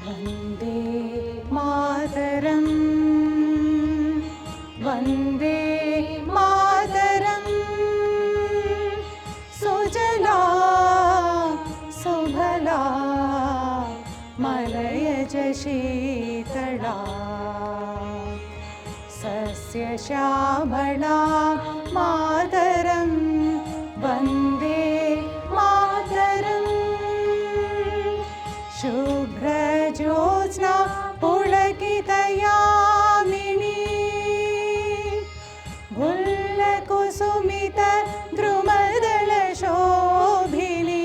वन्दे मातरं वन्दे मातरं सुजला सुफला मलयज शीतला सस्यश्यामला मातरं वन्दे मातरं शुभ्रज्योत्स्ना पुलकितयामिनी गुल्लकुसुमितद्रुमदलशोभिनी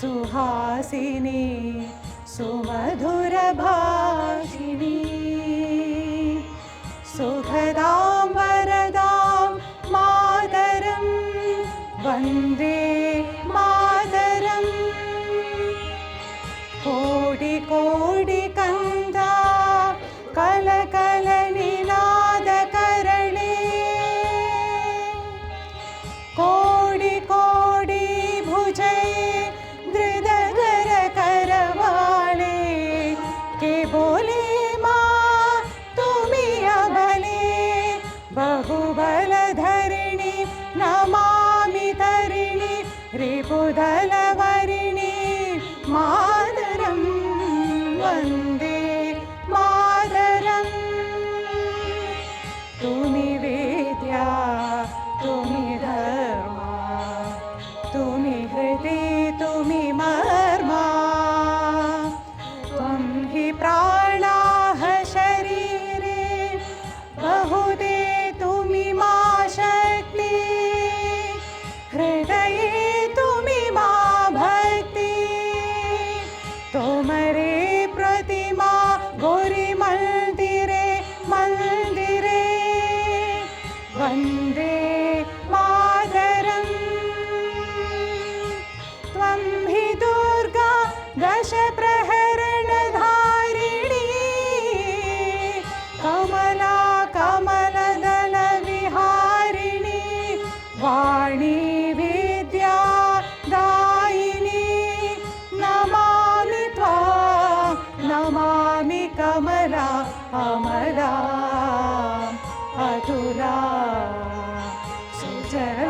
सुहासिनी सुमधुरभाषिणी सुखदां वरदां मातरं वन्दे मातरं कोटि कोटि कन्दा कलकलनिनादकरणे कोटि कोटि भुजे धृतकरकरवाले के बोले माँ तुमी अबले बहुबलधरिणी नमामि तरिणी रिपुदलवरिणी मातरं वन्दे मातरं तुमी विद्या तुमी धर्मा तुमी हृदि तुमी मर्मा त्वं हि प्राणाः शरीरे बहुते तुमी मा शक्ति हृदये तुमी मा भक्ति तोमरे प्रतिमा गौरी मंदिरे मंदिरे वन्दे मातरं त्वं हि दुर्गा दश प्रहरणधारिणी कमला कमलदल विहारिणी वाणी विद्या दायिनी नमामि त्वां नमामि कमला अमला अतुला सुजला